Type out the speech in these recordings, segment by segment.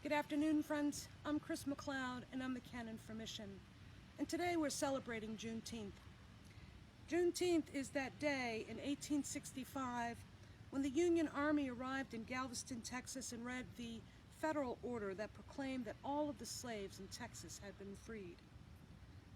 Good afternoon, friends. I'm Chris McCloud, and I'm the Canon for Mission. And today we're celebrating Juneteenth. Juneteenth is that day in 1865 when the Union Army arrived in Galveston, Texas, and read the federal order that proclaimed that all of the slaves in Texas had been freed.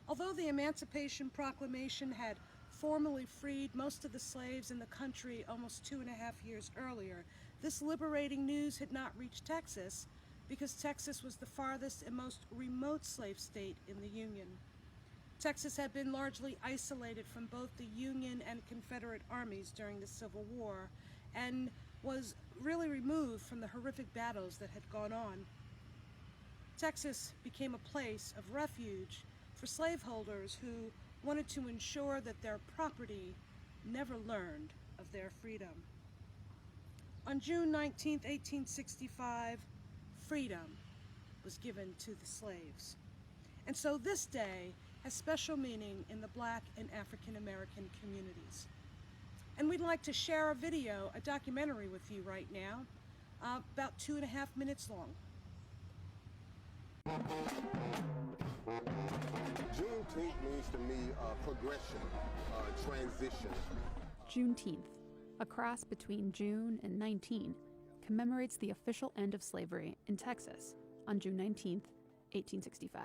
Although the Emancipation Proclamation had formally freed most of the slaves in the country almost 2.5 years earlier, this liberating news had not reached Texas because Texas was the farthest and most remote slave state in the Union. Texas had been largely isolated from both the Union and Confederate armies during the Civil War and was really removed from the horrific battles that had gone on. Texas became a place of refuge for slaveholders who wanted to ensure that their property never learned of their freedom. On June 19, 1865, freedom was given to the slaves. And so this day has special meaning in the Black and African American communities. And we'd like to share a documentary with you right now, about 2.5 minutes long. Juneteenth means to me progression, transition. Juneteenth, a cross between June and 19, commemorates the official end of slavery in Texas on June 19, 1865.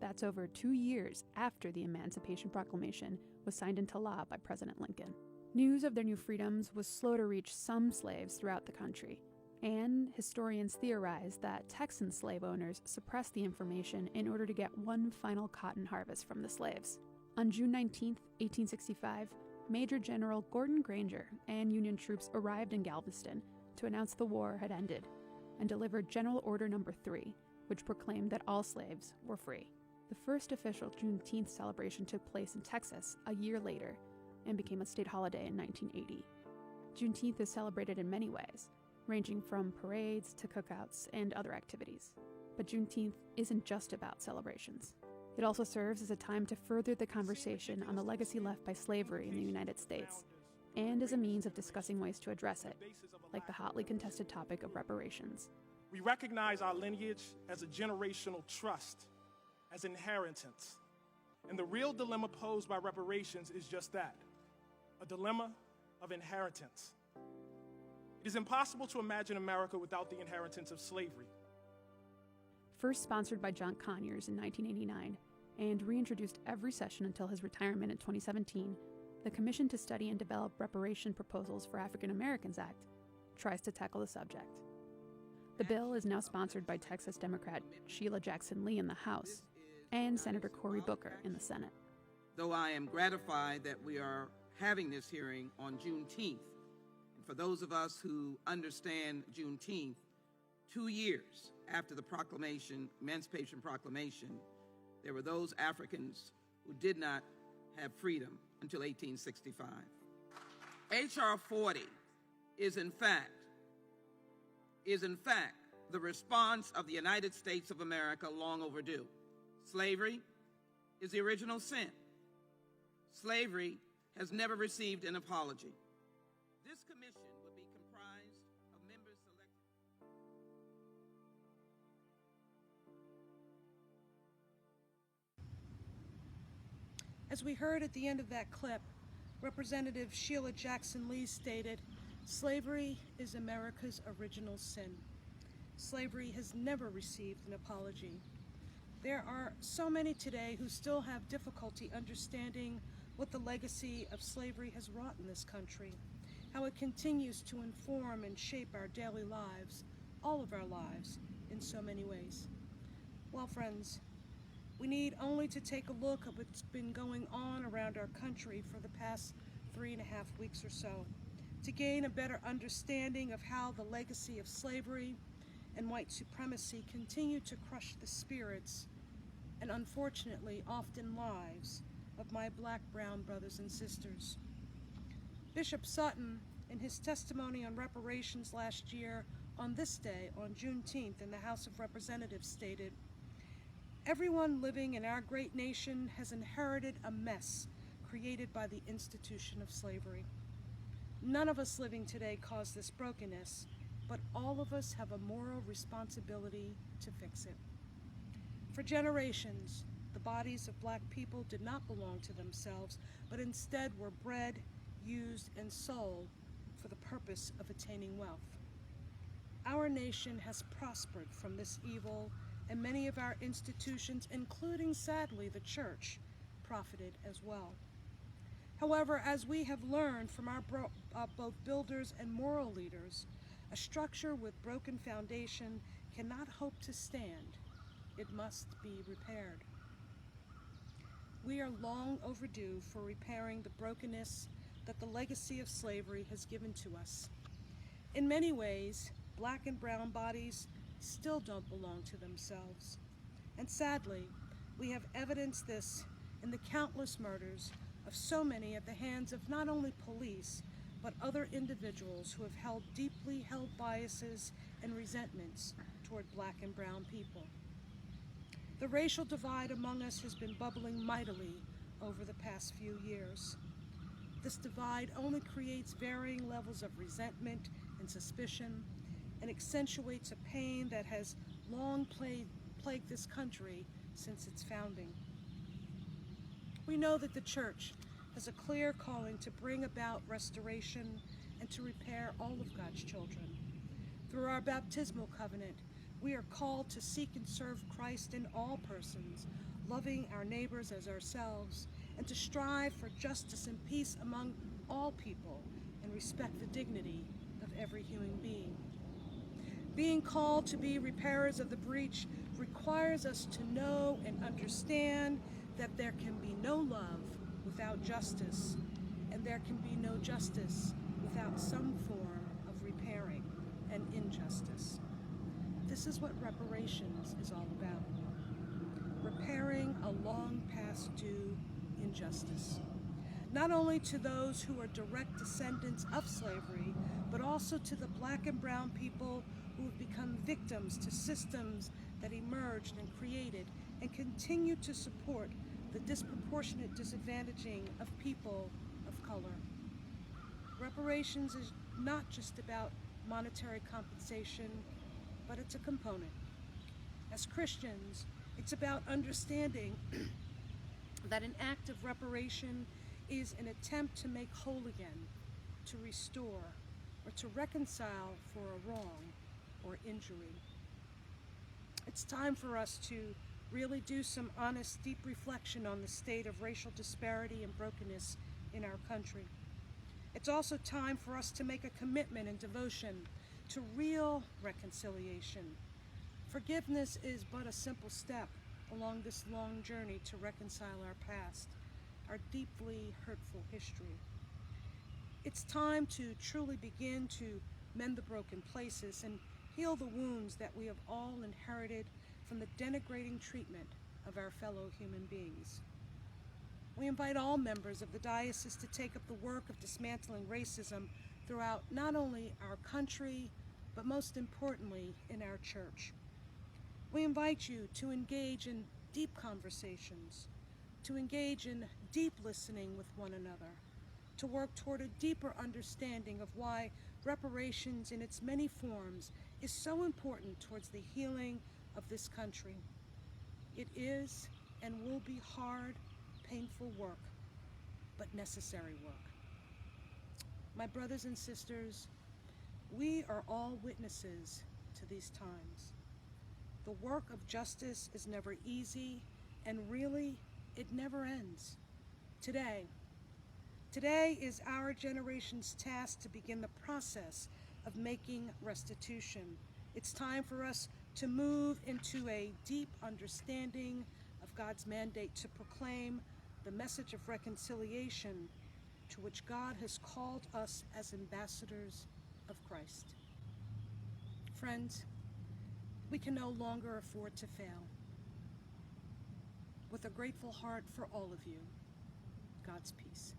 That's over 2 years after the Emancipation Proclamation was signed into law by President Lincoln. News of their new freedoms was slow to reach some slaves throughout the country, and historians theorize that Texan slave owners suppressed the information in order to get one final cotton harvest from the slaves. On June 19, 1865, Major General Gordon Granger and Union troops arrived in Galveston to announce the war had ended and delivered General Order No. 3, which proclaimed that all slaves were free. The first official Juneteenth celebration took place in Texas a year later and became a state holiday in 1980. Juneteenth is celebrated in many ways, ranging from parades to cookouts and other activities. But Juneteenth isn't just about celebrations. It also serves as a time to further the conversation on the legacy left by slavery in the United States, and as a means of discussing ways to address it, like the hotly contested topic of reparations. We recognize our lineage as a generational trust, as inheritance. And the real dilemma posed by reparations is just that, a dilemma of inheritance. It is impossible to imagine America without the inheritance of slavery. First sponsored by John Conyers in 1989 and reintroduced every session until his retirement in 2017, the Commission to Study and Develop Reparation Proposals for African Americans Act tries to tackle the subject. The bill is now sponsored by Texas Democrat Sheila Jackson Lee in the House and Senator Cory Booker in the Senate. Though I am gratified that we are having this hearing on Juneteenth, and for those of us who understand Juneteenth, 2 years after the Emancipation Proclamation, there were those Africans who did not have freedom until 1865. H.R. 40 is in fact the response of the United States of America long overdue. Slavery is the original sin. Slavery has never received an apology. This commission would be comprised of members selected. As we heard at the end of that clip, Representative Sheila Jackson Lee stated, "Slavery is America's original sin. Slavery has never received an apology." There are so many today who still have difficulty understanding what the legacy of slavery has wrought in this country, how it continues to inform and shape our daily lives, all of our lives, in so many ways. Well, friends, we need only to take a look at what's been going on around our country for the past 3.5 weeks or so to gain a better understanding of how the legacy of slavery and white supremacy continue to crush the spirits and unfortunately often lives of my Black-brown brothers and sisters. Bishop Sutton, in his testimony on reparations last year on this day, on Juneteenth, in the House of Representatives, stated, "Everyone living in our great nation has inherited a mess created by the institution of slavery. None of us living today caused this brokenness, but all of us have a moral responsibility to fix it. For generations, the bodies of Black people did not belong to themselves, but instead were bred, used, and sold for the purpose of attaining wealth. Our nation has prospered from this evil, and many of our institutions, including, sadly, the church, profited as well. However, as we have learned from our both builders and moral leaders, a structure with broken foundation cannot hope to stand. It must be repaired. We are long overdue for repairing the brokenness that the legacy of slavery has given to us. In many ways, Black and brown bodies still don't belong to themselves. And sadly, we have evidenced this in the countless murders of so many at the hands of not only police, but other individuals who have held deeply held biases and resentments toward Black and brown people. The racial divide among us has been bubbling mightily over the past few years. This divide only creates varying levels of resentment and suspicion, and accentuates a pain that has long plagued this country since its founding. We know that the church has a clear calling to bring about restoration and to repair all of God's children. Through our baptismal covenant, we are called to seek and serve Christ in all persons, loving our neighbors as ourselves, and to strive for justice and peace among all people and respect the dignity of every human being. Being called to be repairers of the breach requires us to know and understand that there can be no love without justice, and there can be no justice without some form of repairing an injustice. This is what reparations is all about. Repairing a long past due injustice, not only to those who are direct descendants of slavery, but also to the Black and brown people who have become victims to systems that emerged and created and continue to support the disproportionate disadvantaging of people of color. Reparations is not just about monetary compensation, but it's a component. As Christians, it's about understanding that an act of reparation is an attempt to make whole again, to restore, or to reconcile for a wrong or injury. It's time for us to really do some honest, deep reflection on the state of racial disparity and brokenness in our country. It's also time for us to make a commitment and devotion to real reconciliation. Forgiveness is but a simple step along this long journey to reconcile our past, our deeply hurtful history. It's time to truly begin to mend the broken places and heal the wounds that we have all inherited from the denigrating treatment of our fellow human beings. We invite all members of the diocese to take up the work of dismantling racism throughout not only our country, but most importantly in our church. We invite you to engage in deep conversations, to engage in deep listening with one another, to work toward a deeper understanding of why reparations in its many forms is so important towards the healing of this country. It is and will be hard, painful work, but necessary work. My brothers and sisters, we are all witnesses to these times. The work of justice is never easy, and really, it never ends. Today is our generation's task to begin the process of making restitution. It's time for us to move into a deep understanding of God's mandate to proclaim the message of reconciliation to which God has called us as ambassadors of Christ. Friends, we can no longer afford to fail. With a grateful heart for all of you, God's peace.